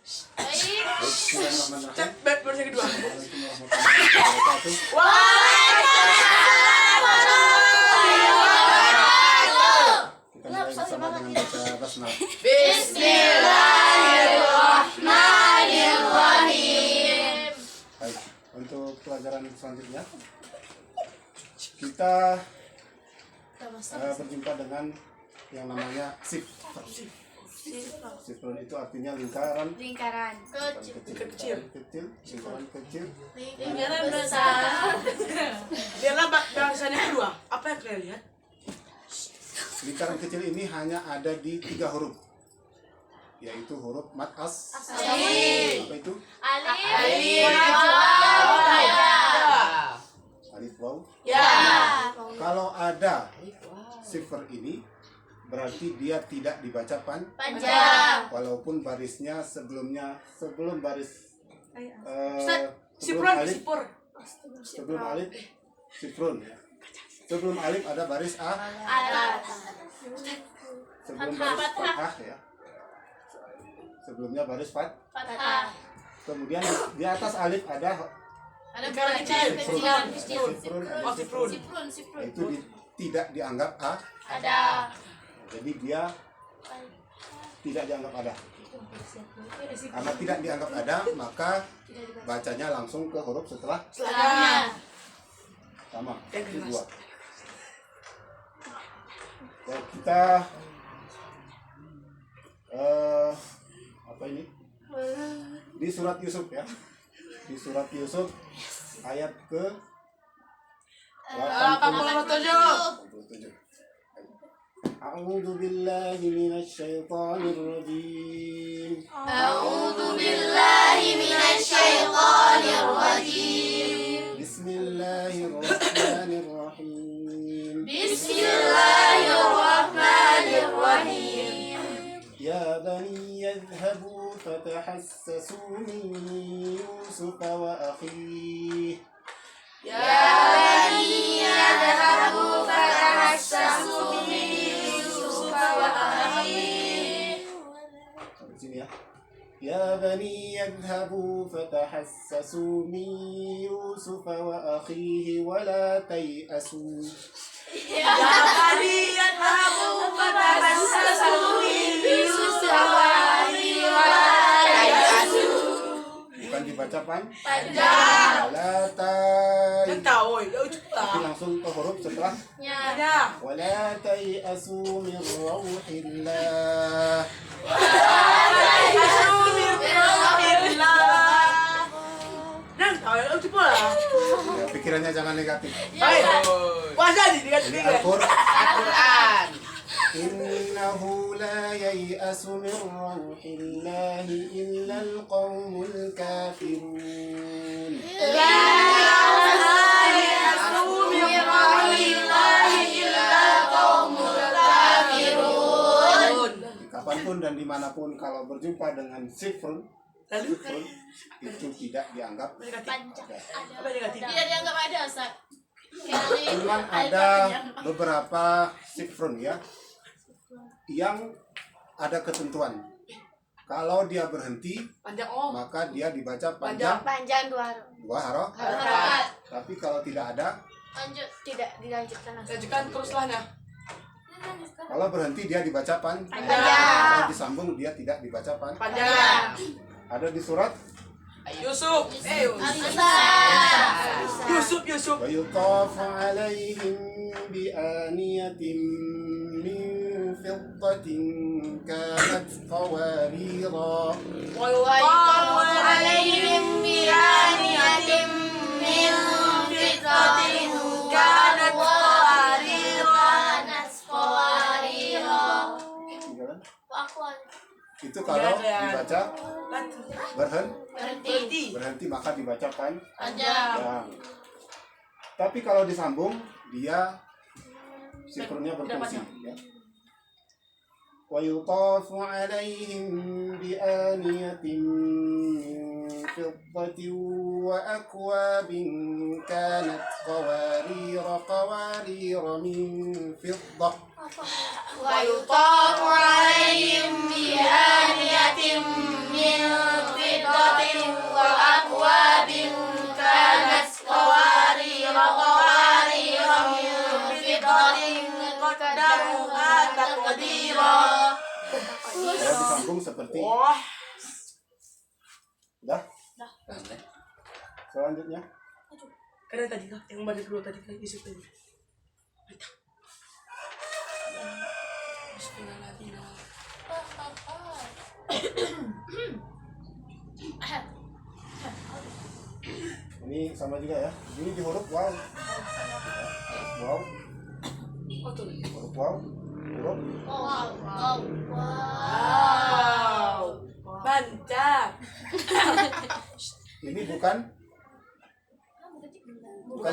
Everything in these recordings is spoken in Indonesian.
Bismillahirrahmanirrahim. Baris yang kedua. Assalamualaikum warahmatullahi wabarakatuh. Kita mulai bersama dengan baca basmalah. Bismillahirrahmanirrahim. Baik, untuk pelajaran selanjutnya kita berjumpa dengan yang namanya sifr. Sifrun itu artinya lingkaran Kecil. lingkaran kecil. Lingkaran besar. Biarlah barisannya kedua. Apa yang kalian lihat? Lingkaran kecil ini hanya ada di 3 huruf, yaitu huruf mad as. Apa itu? Alif waw. Kalau ada sifr ini berarti dia tidak dibaca Panjang. walaupun barisnya sebelum baris Sipron, alif, sipur. sebelum alif sifrun ya. Sebelum alif ada baris a, sebelum baris fathah ya. Sebelumnya baris Fathah. kemudian di atas alif ada Ada kecil. sifrun, Oh, sifrun. itu tidak dianggap a, Ada. jadi dia tidak dianggap ada. Karena tidak dianggap ada, maka bacanya langsung ke huruf setelah Setelahnya. sama. Yang Itu keras. 2. Ya, kita apa ini? Di surat Yusuf ya. Di surat Yusuf ayat ke 87. A'udzu billahi minasy syaithanir rajim. A'udzu billahi minasyaitonir rajim. Bismillahirrahmanirrahim. Bismillahirrahmanirrahim. Ya bani yadhhabu fatahassasu min Yusuf wa akhihi. Ya bani yadhhabu fatahassasu min Yusuf wa akhihi. Sampai sini ya. Ya bani yadhhabu fatahassasu min Yusuf wa akhihi wa la tay'asu. Ya bani yadhhabu fatahassasu min Yusuf wa akhihi wa la tay'asu. Bukan dibaca Panjang. wala tay. Kan tahu, ya Tapi udah. langsung ke huruf setelah Ada. wala tay'asu min rauhillah. Nah, tahu ya udah lah. Ya, pikirannya jangan negatif. Baik. Puasa nih dengan Ini dengan. Al-Quran. innahu la yai'asu min rauhillahi illa alqaumul kafirun. Kapanpun dan dimanapun kalau berjumpa dengan sifrun itu tidak dianggap Negatif. ada. Apa negatif? Tidak dianggap ada, Ustaz. Cuman ada beberapa sifrun ya yang ada ketentuan. Kalau dia berhenti Panjang om. maka dia dibaca panjang Panjang 2 dua harokat. Harokat. Tapi kalau tidak ada, Lanjut. tidak dilanjutkan langsung. Lanjutkan teruslah. kalau berhenti dia dibaca panjang. Panjang. Kalau disambung dia tidak dibaca panjang. Panjang. Ada di surat Yusuf. Yusuf. wa yutafu alaihim bi aniyatin min fiddatin kanat qawarira. ويطاف عليهم بآنية من فضة كانت قوارير. Itu kalau dibaca Berhenti. berhenti maka dibaca Panjang. panjang. Tapi kalau disambung dia sifrunnya berfungsi ya. Wa yutafu alaihim bi aniyatin min fiddatin wa akwabin kanat qawarira min fiddah. ويطاف عليهم بآنية من Kalau disambung seperti Wah. dah. Selanjutnya Karena tadi kak, yang balik dulu tadi kan di situ. ini sama juga ya. Ini di huruf waw. Waw. Huruf waw. Huruf Wow. Mantap. ini bukan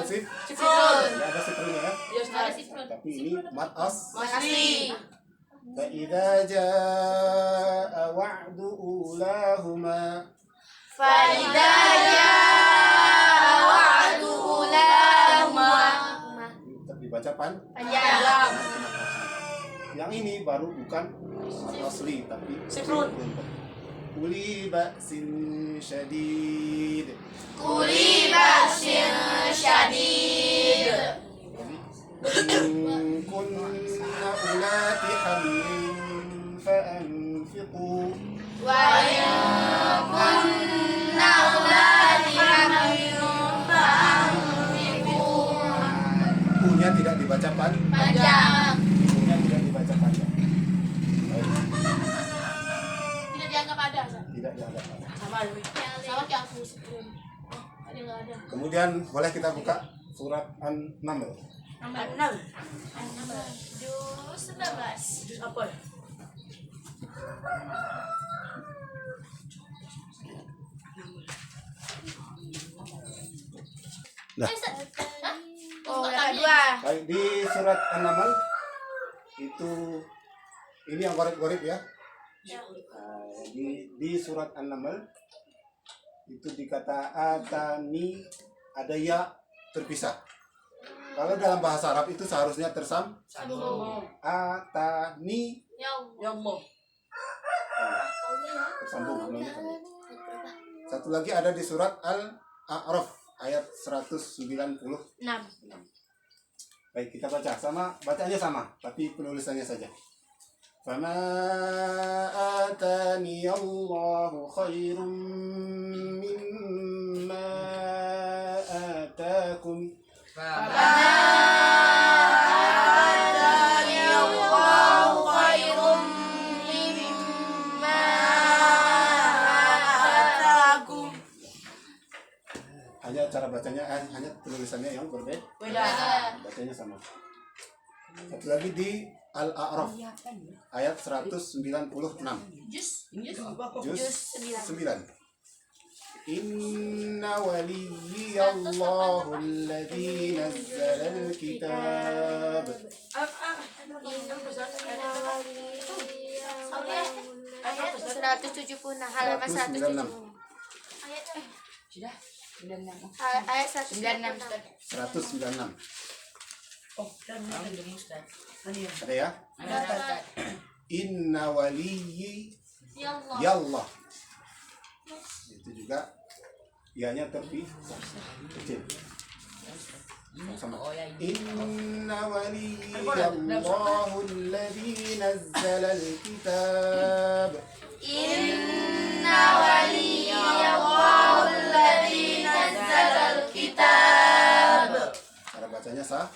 sif. Sifrun. Tidak ada sifrunnya ya. Ya, Ada sifrun. Tapi ini mat as. Asli. فإذا جاء وعد أولاهما فإذا جاء وعد أولاهما dibaca panjang. Yang ini baru bukan mat asli tapi Sifrun. Uli ba'sin syadid. Kuli ba'sin syadid. إن كن أولات حمل فأنفقوا وإن كن أولاد حمل فأنفقوا. punya tidak dibaca Panjang. punya tidak dibaca panjang. Baik, Tidak dianggap ada. tidak dianggap. Sama ini. Sama kayak aku sebelum. Ada nggak ada? Kemudian boleh kita buka surat An-Naml. 6. Juz 11. Jus apa? Nah, Oh, yang kedua. baik di surat An-Naml itu ini yang gorib-gorib ya. Nah, di surat An-Naml itu dikata atani ada ya terpisah. Kalau dalam bahasa Arab itu seharusnya Sambung. atani Ya Allah. Ya Allah. tersambung namanya. Satu lagi ada di surat Al-A'raf ayat 196. 6. Baik, kita baca sama, bacanya sama, tapi penulisannya saja. Fama atani Allahu khairum mimma atakum. Atani Allahu khairum mimma atakum. Hanya cara bacanya, hanya penulisannya yang berbeda. Beda. Bacanya sama. Satu lagi di Al-A'raf ayat 196. Juz Juz 9. Inna waliyallahu alladhi nazzala al-kitab. Ayat 176 halaman 176. Sudah? 96. Ayat 196. 196. Oh, dan ini. Ada ya? Ada. Inna waliyyi Ya Allah. yallah. Itu juga ianya kecil. Sama. Oh ya. Inna waliyallahu alladhi nazzala al-kitab. Inna waliyallahu alladzi nazzala al-kitab. Cara bacanya sah.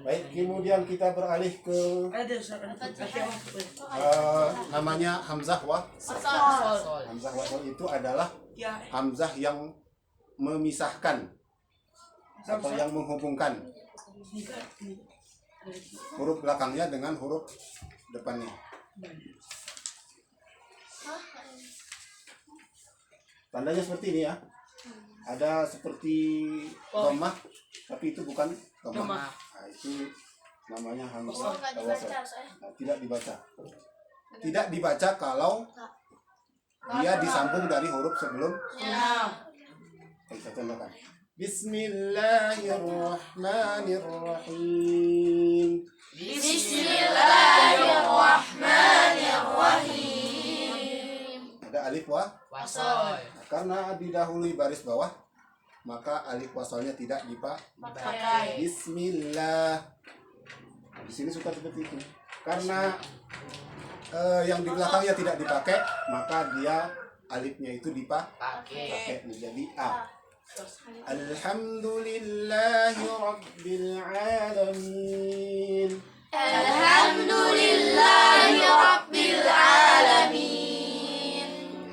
Baik, kemudian kita beralih ke Ada surat namanya Hamzah wa. Sol. Hamzah wasol itu adalah Ya. Hamzah yang memisahkan atau yang menghubungkan huruf belakangnya dengan huruf depannya. Tandanya seperti ini ya. Ada seperti dhammah, tapi itu bukan dhammah. Nah, itu namanya hamzah Enggak tawassul. dibaca, saya. Nah, tidak dibaca. Tidak dibaca kalau dia disambung dari huruf sebelum. Ya. Kita contohkan. Bismillahirrahmanirrahim. Bismillahirrahmanirrahim. Ada alif wa. Wasol. Nah, karena didahului baris bawah, maka alif wasalnya tidak dipakai. Pakai. Bismillah. Di sini suka seperti itu. Karena yang di belakangnya tidak dipakai, maka dia alifnya itu dipakai menjadi A. Alhamdulillahi Rabbil Alamin. Alhamdulillahi Rabbil Alamin.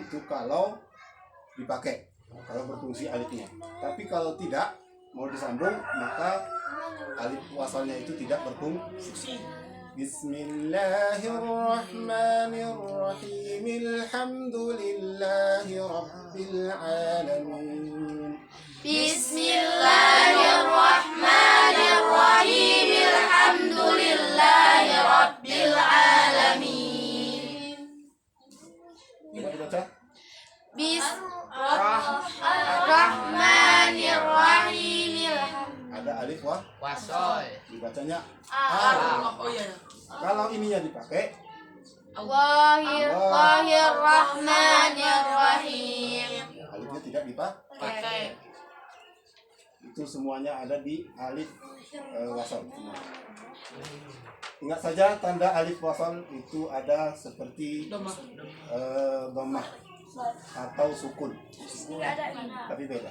Itu kalau dipakai, kalau berfungsi alifnya. Tapi kalau tidak mau disambung, maka alif wasalnya itu tidak berfungsi. Bismillahirrahmanirrahim. Alhamdulillahi Rabbil Alamin. Bismillahirrahmanirrahim. Alhamdulillahi Rabbil Alamin. Coba dibaca. Bismillahirrahmanirrahim. Ada alif Wasol. dibacanya Ah, oh iya. Kalau ininya dipakai, Allahirrahmanirrahim. alifnya tidak dipakai. Pakai. Itu semuanya ada di alif wasal. Ingat saja tanda alif wasal itu ada seperti dhammah atau sukun, tapi beda.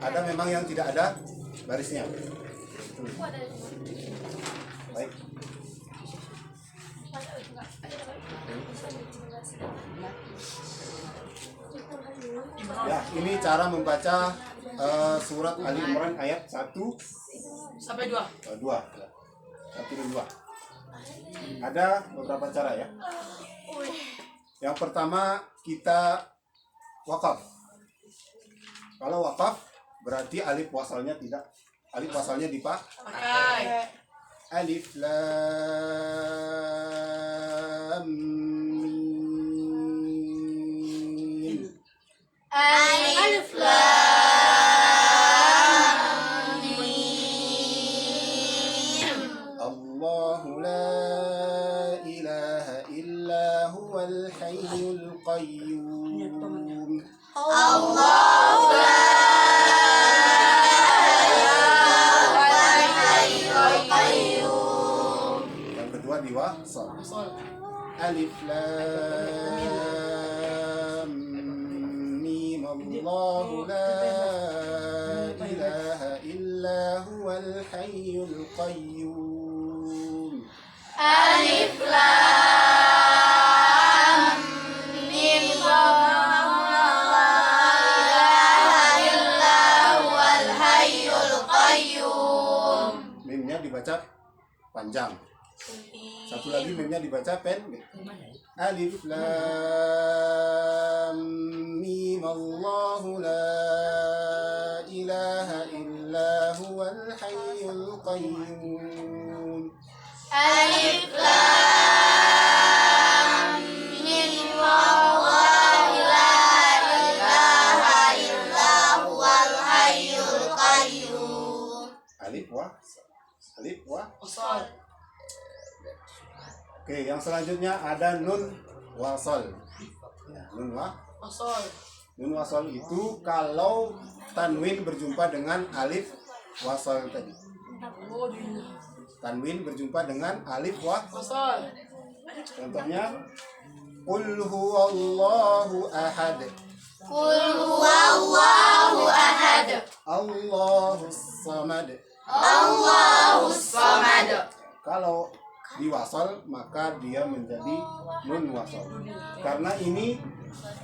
Ada memang yang tidak ada barisnya. Baik. Ya, ini cara membaca surat Ali Imran ayat 1 Sampai 2. 2. 1 dan 2. Ada beberapa cara ya. Yang pertama kita wakaf. Kalau wakaf berarti alif wasalnya dipakai. Alif lam mim. Alif lam mim. Allahu la ilaha illa huwal hayyul qayyum. Allahu la Yang kedua di wasal. Alif lam mim. Allahu la ilaha illa huwal hayyul qayyum. Alif lam mim. Allahu la ilaha illa huwal hayyul qayyum. Mimnya dibaca panjang. Satu lagi mimnya dibaca pendek. Alif lam mim. Allahu la ilaha illa huwal hayyul qayyum. Alif lam mim. Allahu la ilaha illa huwal hayyul qayyum. Alif wa. Wasal. Oke, yang selanjutnya ada nun wasal. Ya, nun Wasal. wasal itu kalau tanwin berjumpa dengan alif wasal tadi. Oh, di Tanwin berjumpa dengan alif wasal. Contohnya Qul huwallahu ahad. Qul huwallahu ahad. Allahus samad. Allahus samad. Kalau di wasal maka dia menjadi nun wasal. Karena ini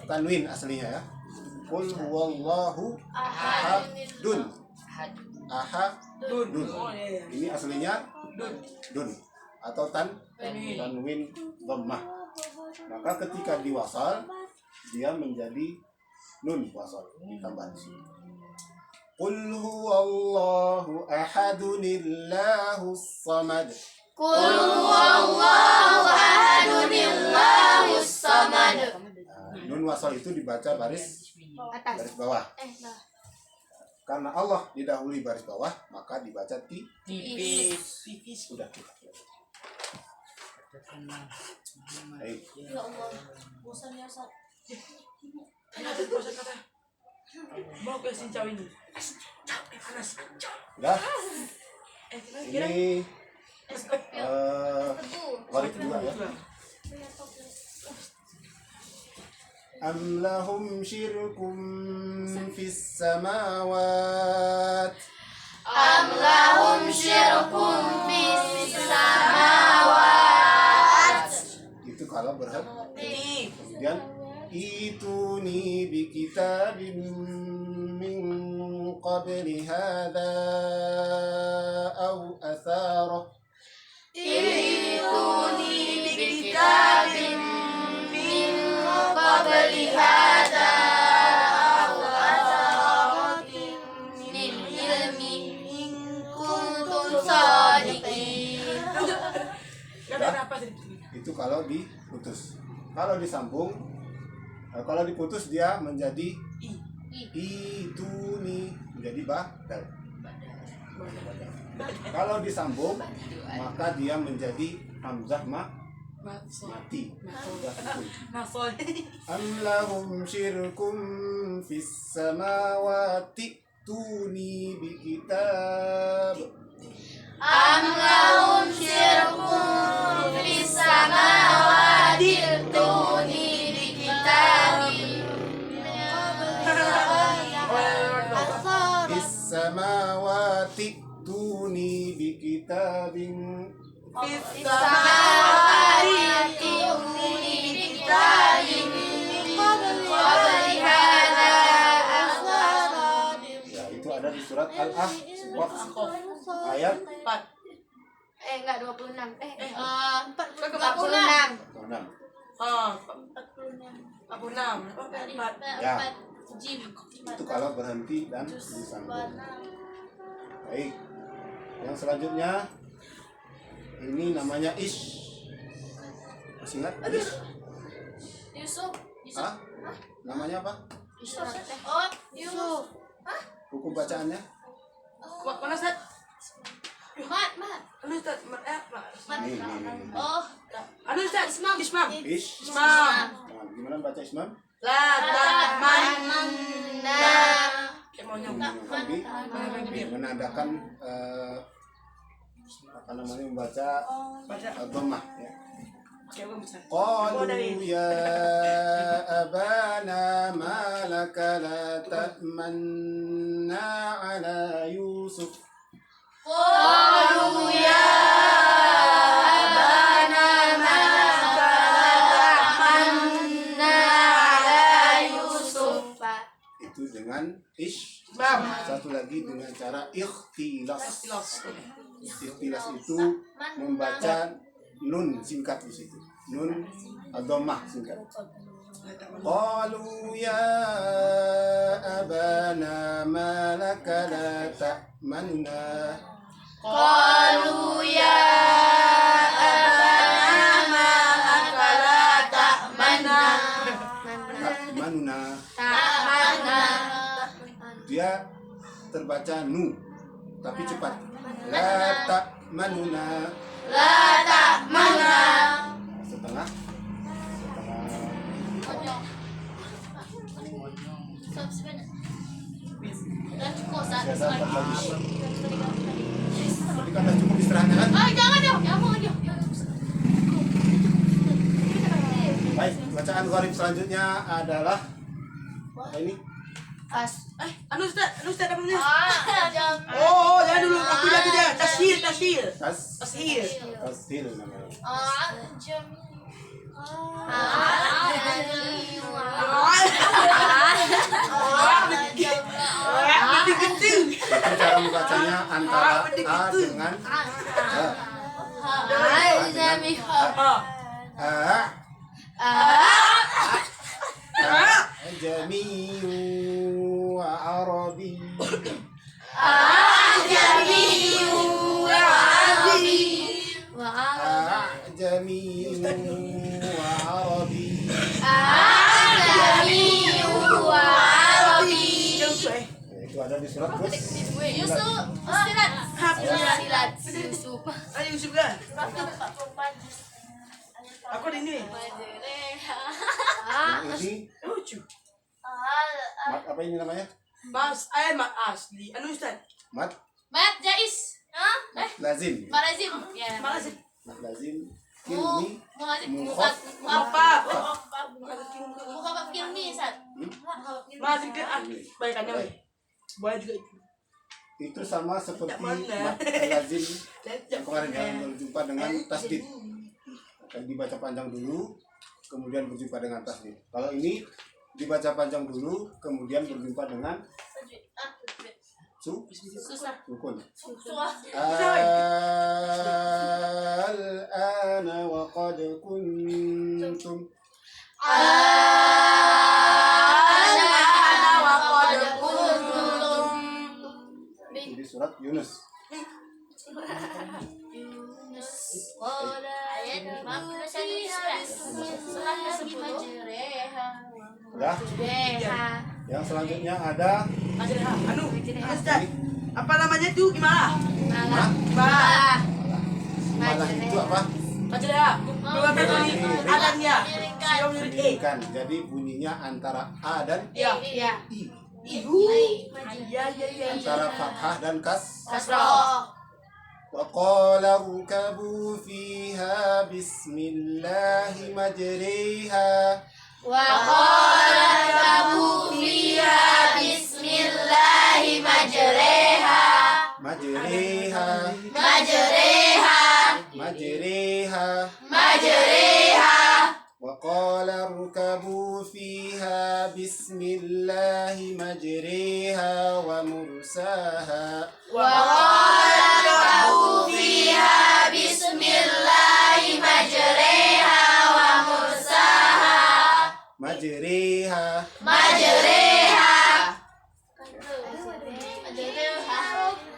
tanwin aslinya ya. Qul huwallahu ahadun. Ahadun. Oh iya. Ini aslinya dun atau Tanwin. tanwin dhammah. Maka ketika diwasal dia menjadi nun wasal ditambah di sini. Qul huwallahu ahadun illahus samad. Qul huwallahu ahadun illahus samad. Nun wasal itu dibaca baris bawah. Karena Allah didahului baris bawah, maka dibaca Tipis. sudah. Baik. Ya Allah, bosan ya Ustaz. Ada proses kata. Mau ke sincau ini. Panas. Sudah. Kira Ini Gharib juga ya. Am lahum syirkum fis samawat. Am lahum syirkum fis samawat. Itu kalau berhak. Ini. Kemudian ituni bi kitabin min qabli hadza aw atharah. Ituni bi kitabin min qabli hadza aw atharatin min ilmi in kuntum shadiqin. Gak ada apa tadi. Itu kalau diputus. Kalau disambung, kalau diputus dia menjadi ituni, menjadi badal. Kalau disambung maka dia menjadi hamzah mati. Masol. Am lahum syirkum fis samawati tuni bi kitab. Am lahum syirkum fis samawati tuni bi kitabin Fis samawati tuni bi kitabin. fis samawati tuni bi kitabin qabli hadza atharatin. Ya, itu ada di surat Al-Ahqaf ayat 4. Enggak 26. 46. 46. 6. Ah, 46. Ya. Itu kalau berhenti dan disambung. Baik. Yang selanjutnya ini namanya ish. Masih ingat ish? Yusuf. Hah? Namanya apa? Oh, Yusuf. Hukum bacaannya? Mana Ustaz? Mat. Anu Ustaz, Nih. Oh, Anu Ustaz, Ismam. Ish. Ismam. Nah, gimana baca Ismam? La ta'manna. Kayak maunya. Nabi menandakan apa namanya membaca Baca. dhammah ya. Kayak gue bisa. Qalu ya abana ma laka la ta'manna ala Yusuf. qalu ya abana ma ta'manna ala Yusuf. Itu dengan ish. Bam. Satu lagi dengan cara ikhtilas. Ikhtilas. Ikhtilas itu membaca nun singkat di situ. Nun dhammah singkat. Qalu ya abana ma laka la ta'manna. Qalu ya abana ma akala ta'manna. Ta'manna. Ta'manna. Dia terbaca nu tapi cepat. La ta'manuna. La ta'manna. Setengah. Udah cukup saat Biasa ini. bagus. Tadi kata cukup istirahatnya kan? Oh, jangan dong. Jangan. Baik, bacaan gharib selanjutnya adalah apa ini? As. Anu Ustaz namanya. Jangan. Oh, jangan dulu. Aku lagi dia. Tashil. Tashil namanya. Itu cara membacanya antara a dengan jami'u wa arabi. Jami'u wa arabi. Itu ada di surat Yusuf, silat. Yusuf. Ayo Yusuf kan? Aku ada ini. ini Lucu. mat apa ini namanya? Mas, mat asli. Anu Ustaz. Mat Mat Jais. Hah? lazim. Malazim. Ya. Makasih. Mad lazim kilmi Malazim. mukhaf. Apa? Buka bab kilmi, Sat. Masih ke baikannya weh. Boleh juga itu. Itu sama seperti Yang mana? mad lazim yang kemarin yang berjumpa dengan tasdid. Akan dibaca panjang dulu, kemudian berjumpa dengan tasdid. Kalau ini dibaca panjang dulu, kemudian berjumpa dengan Susah. sukun. Susah. Al-ana wa qad kuntum Ana wa qad kuntum. di surat Yunus. Ayat 51 surat ke-10. Ya. Yang selanjutnya ada Masih Ustaz. Apa namanya itu gimana? Hah? Malah. Malah itu apa? Baca dah. Dua kali adanya. Siapa menurut E? Kan. Jadi bunyinya antara A dan Iya. Iya. I. Ibu. Iya. Antara fathah dan Kasroh. وقال اركبوا فيها بسم الله مجريها Wa qala irkabu fiha bismillahi majreha مجريها majreha مجريها majreha وقال اركبوا فيها بسم الله مجريها ومرساها wa qala irkabu fiha bismillahi majreha wa mursaha مجريها majreha.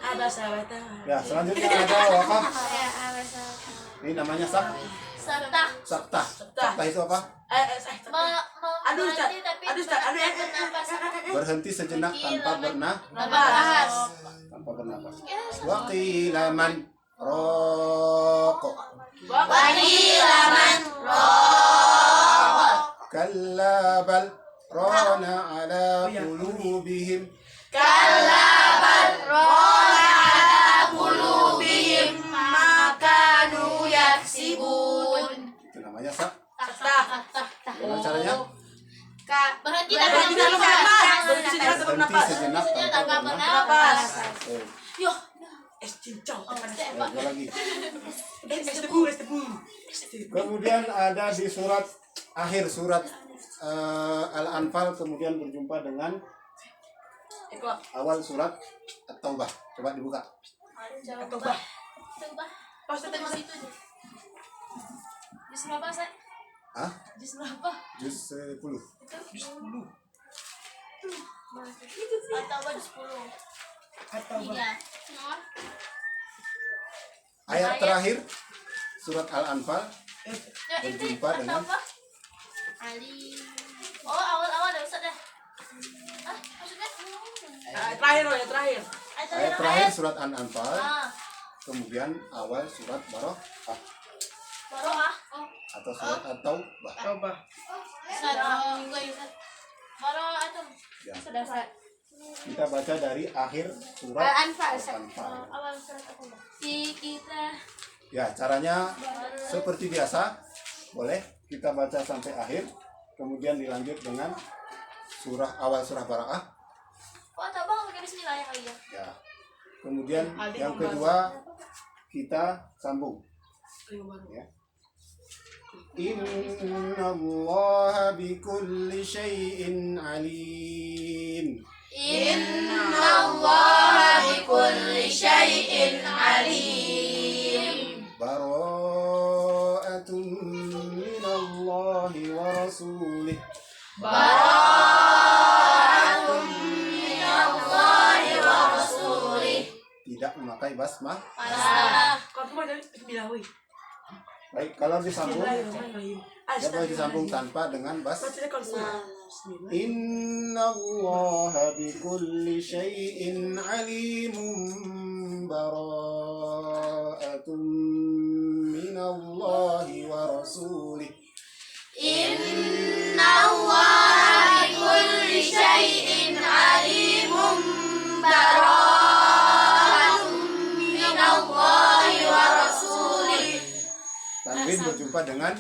Ada sahabat. Ya, selanjutnya ada wakaf. Ini namanya Serta saktah. Saktah itu apa? Aduh Ustaz. Aduh Ustaz. Aduh. Berhenti sejenak tanpa nafas. tanpa bernafas. Waqila man raqo Wakilaman rokok. kalla bal rana ala qulubihim Kalaban rona ala kulubihim makanu yaksibun. itu namanya sak. Gimana Oh. caranya? Berhenti Berhenti dalam nafas. Berhenti sejenak dalam Berhenti nafas. sejenak tanpa tanpa Nafas. Oke. Yo, Es cincang. Ya, dua lagi. Es tebu. Kemudian ada di surat akhir surat Al-Anfal, kemudian berjumpa dengan awal surat At-Taubah. Coba dibuka. Coba. Pas tadi situ. Jus berapa, Sat? Hah? Jus berapa? Juz 10. Atau jus 10. Iya. Ayat terakhir surat Al-Anfal Ya, itu berjumpa dengan apa? Ali. Oh, awal-awal dah Ustaz dah. Maksudnya? Terakhir loh ya terakhir. ayat terakhir surat Al-Anfal, Ah, kemudian awal surat Baroah Baroah. Oh, atau surat At-Taubah. Coba. Ustaz, minggu ini Ustaz. Baroah itu. Ya. Sudah Ustaz. Kita baca dari akhir surat Al-Anfal. Al-Anfal. Awal surat apa? Si kita. Ya, caranya seperti biasa, boleh kita baca sampai akhir, kemudian dilanjut dengan awal surah Bara'ah. Oh, atau bang pakai bismillah ya kali ya. Ya. Kemudian yang kedua kita sambung. Ya. Inna Allah bikulli syai'in alim. Inna Allah bikulli syai'in alim. Bara'atun minallahi wa rasulih. Bara'atun minallahi wa rasulih. Tidak memakai basmah. Masalah. Kau cuma dari bismillah weh. Baik, kalau disambung, Bismillahirrahmanirrahim. ya boleh disambung tanpa dengan bas. Bacanya kalau bismillah. Inna Allah bikulli syai'in alimun bara'atun minallahi wa rasulih. Inna Allah bikulli syai'in alimun bara'atun minallahi jumpa dengan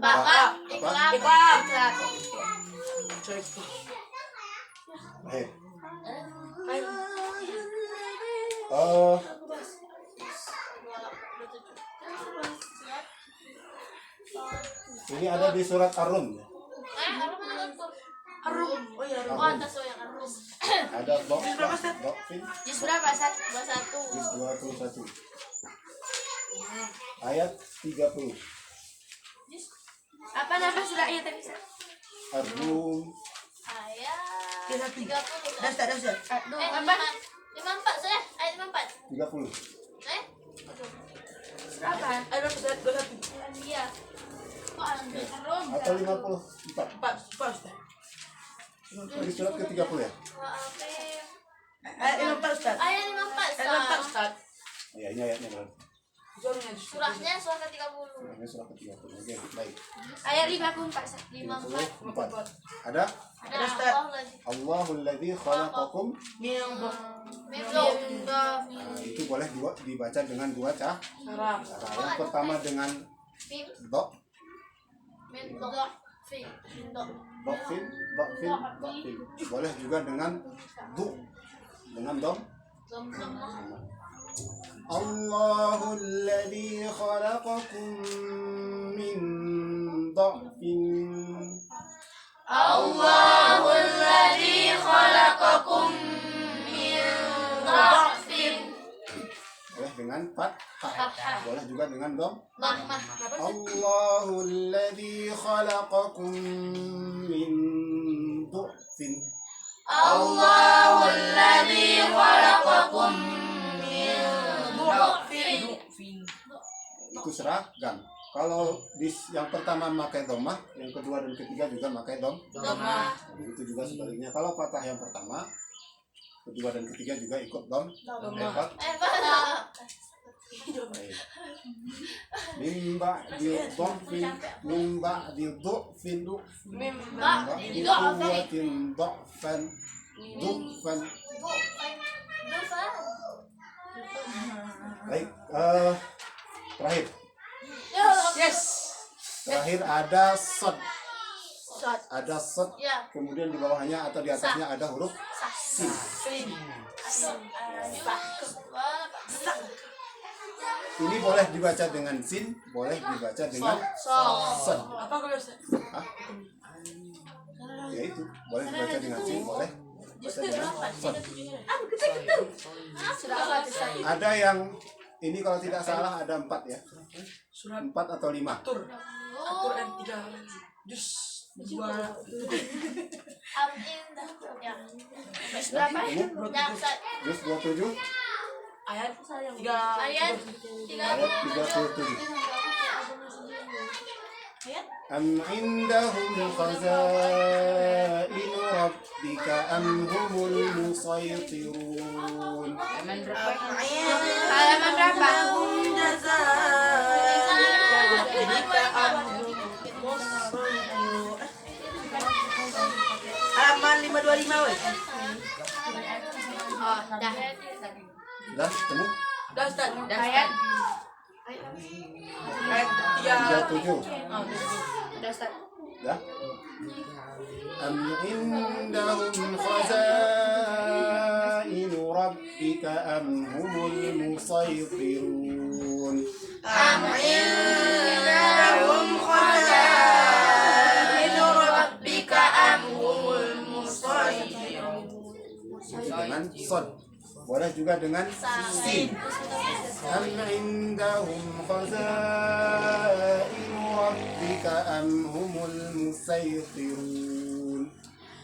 Bapak. Apa? Iklam. Baik. Ayo. Ini ada di surat Ar-Rum. Arum mana tuh? Harum. Oh iya, Oh, harum. atas yang arum. Ada Dokfin Jus berapa? 21. juz 21. Ayat 30. Apa nama surahnya tadi? Ar-Rum Ayat Dia satu. 30. Dah start, dah start. Apa? 54 saya. Ayat 54. 30. Berapa? Ayo dah start, 21. Iya. Kok arum? Atau 54. 4, start. Ini surat ke-30 ya? Ayat 54 start. Ayat 54. Ayat 54 start. Ya, ini ayatnya berarti. Surahnya surah ke-30. Ini surat ke-30. Oke, baik. Ayat 54. 54. 54. Ada Ada start. Allahul ladzi khalaqakum. Nah, itu boleh dibaca dengan dua cara. Sarap. Yang pertama dengan dok, dokfin. Boleh juga dengan du, dengan dom. Allahul ladzi khalaqakum min dha'fin. Allahul ladzi khalaqakum min dha'fin. Boleh dengan fathah. Boleh juga dengan dom. Dhammah. Allahul ladzi khalaqakum min dha'fin. Allahul ladzi khalaqakum min dha'fin. Itu seragam. Kalau yang pertama pakai domah, yang kedua dan ketiga juga pakai Dhammah. Itu juga sebaliknya. Kalau fathah yang pertama, kedua dan ketiga juga ikut dom. Hebat. Baik. Mimba diudhofin, mimba diudhofin, mimba diudhofin, dhofan, dhofan. Baik, terakhir. Yes. Terakhir ada sod. Sod. Ada sod, Ya. kemudian di bawahnya atau di atasnya ada huruf sin. Sin. Ini boleh dibaca dengan sin, boleh dibaca dengan sod. Apa kalau start? Hah? Ya itu, boleh dibaca dengan sin, boleh dibaca dengan sod. Ada yang ini kalau tidak salah ada 4 ya, Surat 4 atau 5. Atur ayat 3. Jus 2. Berapa? Ini juz 27 Ayat 3. Ayat ayat 37. Am indahum khazainu rabbika am humul musaytirun. Halaman berapa? Halaman berapa? Halaman 525 weh. Oh, dah. Dah ketemu? Dah start. Ayat. Ayat 3. 37. Dah start. Dah. Am indahum khazainu rabbika am humul musaytirun. Am indahum khazainu rabbika am humul musaytirun. Itu dengan sod. Boleh juga dengan sin. Am indahum khazainu rabbika am humul musaytirun.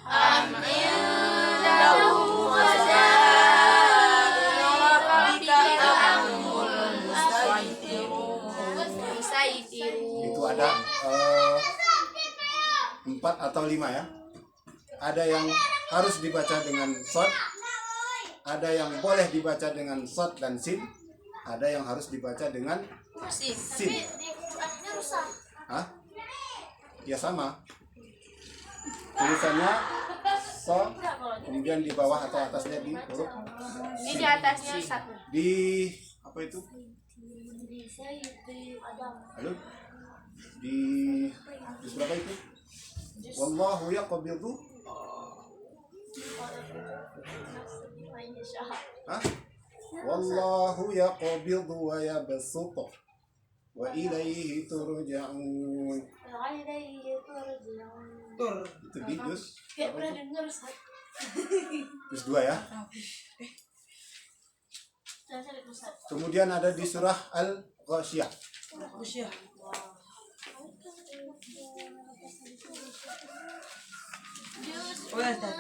Am indahum khazainu rabbika am humul musaytirun. Itu ada 4 atau 5 ya. Ada yang harus dibaca dengan sod, ada yang boleh dibaca dengan sod dan sin, ada yang harus dibaca dengan sin. Tapi di Qurannya rusak. Hah? Ya sama. Tulisannya so, kemudian di bawah atau atasnya di huruf Ini di atasnya satu. di apa itu? Halo? di berapa itu? Wallahu yaqbidu. Hah? Wallahu yaqbidu wa yabsutu wa ilaihi turja'un. Tur. Itu di juz Kayak pernah denger Ustaz. juz 2 ya. Jangan cari Ustaz. Kemudian ada di surah Al-Ghasyiyah. Usia. Oh ya, Ustaz.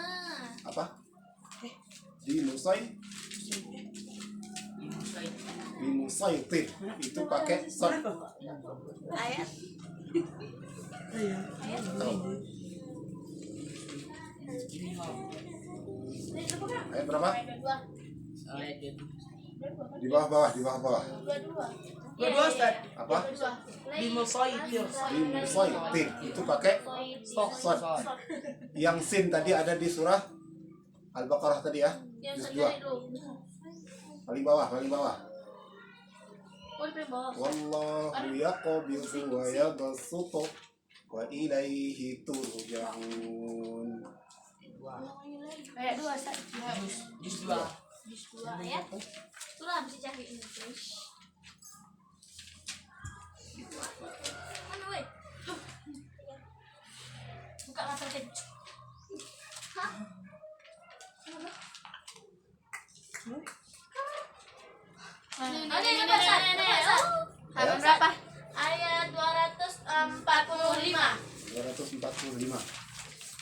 Apa? Di Musaitir itu pakai sad. Ayat. Ayat berapa? Dua. Di bawah. Dua. Dua-dua, Ustaz. Apa? Di Musaitir. Di Musaitir itu pakai sad. Yang sin tadi ada di surah Al-Baqarah tadi ya. Yang Juz 2. cari dulu. Paling bawah. Oh, di bawah. Wallahu yaqbidu wa yabsutu wa ilaihi turja'un. Ayat 2 Ustaz. Jus 2. Juz 2 ayat. Itulah bisa cari ini, guys. Mana weh? Buka mata tadi. Hah? Ini Ustaz. Halaman berapa? Ayat 245. 245.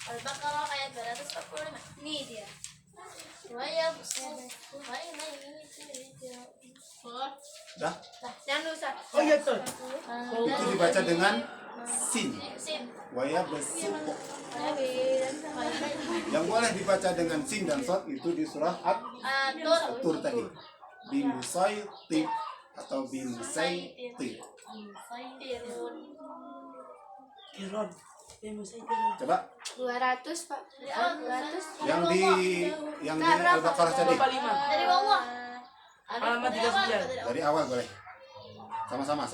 Al-Baqarah ayat 245. Ini dia. Waya Dah. jangan dulu Ustaz. Oh iya, Ustaz. Itu dibaca dengan sin. Sin. Wa yabsutu. Yang boleh dibaca dengan sin dan sad itu di surah At-Tur tadi. Bi Musaitir atau bi Musaitir. Kiron. Di Musaitir. Coba 200 Pak. 200. yang di Al-Baqarah tadi. 25. Dari bawah. Halaman 39. Dari awal boleh. Sama-sama.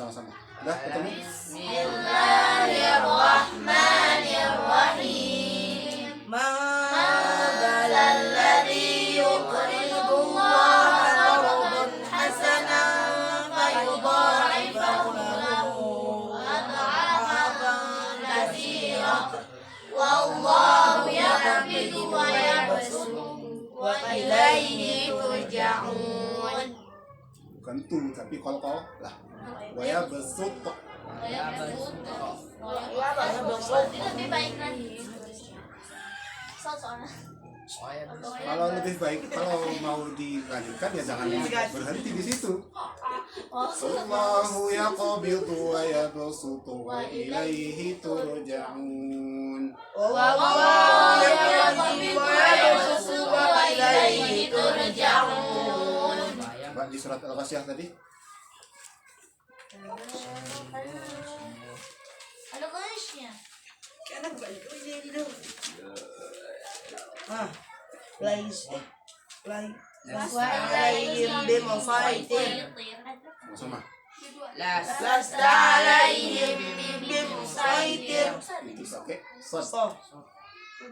Udah ketemu? Bismillahirrahmanirrahim. Madzal ladzi yuqridu Allah qardan hasanan fayudha'ifahu lahu adhafan katsiran. Wallahu yaqbidu wa yabsutu wa ilaihi turja'un. Bukan tu tapi kol lah. Wa yabsutu. Ini lebih baik lagi. Soalnya. Kalau lebih baik kalau mau dilanjutkan ya jangan berhenti di situ. Allahu yaqbidu wa yabsutu wa ilaihi turja'un. Wallahu yaqbidu wa yabsutu wa ilaihi turja'un. Mbak di surat Al-Ghasyiyah tadi. Ada guysnya. Karena balik ini dulu. Lais. Alaihim bimusaitir. Sama. Lasta alaihim bimusaitir. Itu pakai sad. So.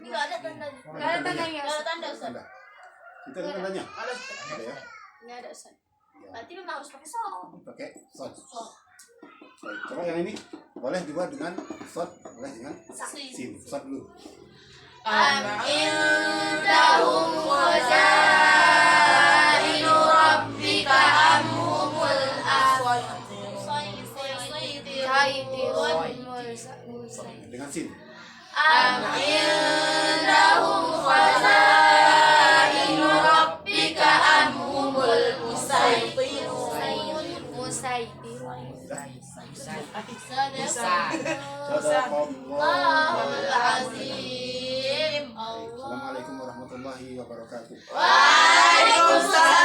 Enggak ada tandanya. Enggak ada tandanya. Enggak ada tanda Ustaz. Tanda. Itu ada tandanya. Ada. Ada ya. Enggak ada Ustaz. Ya. Berarti memang harus pakai sol. Pakai sad. Baik, coba yang ini boleh juga dengan sad, boleh dengan sin. Sad dulu. Indahum khazainu rabbika amhumul Dengan sin. Indahum khazainu rabbika amhumul Sadaqallahul azim. Assalamualaikum warahmatullahi wabarakatuh. Waalaikumsalam.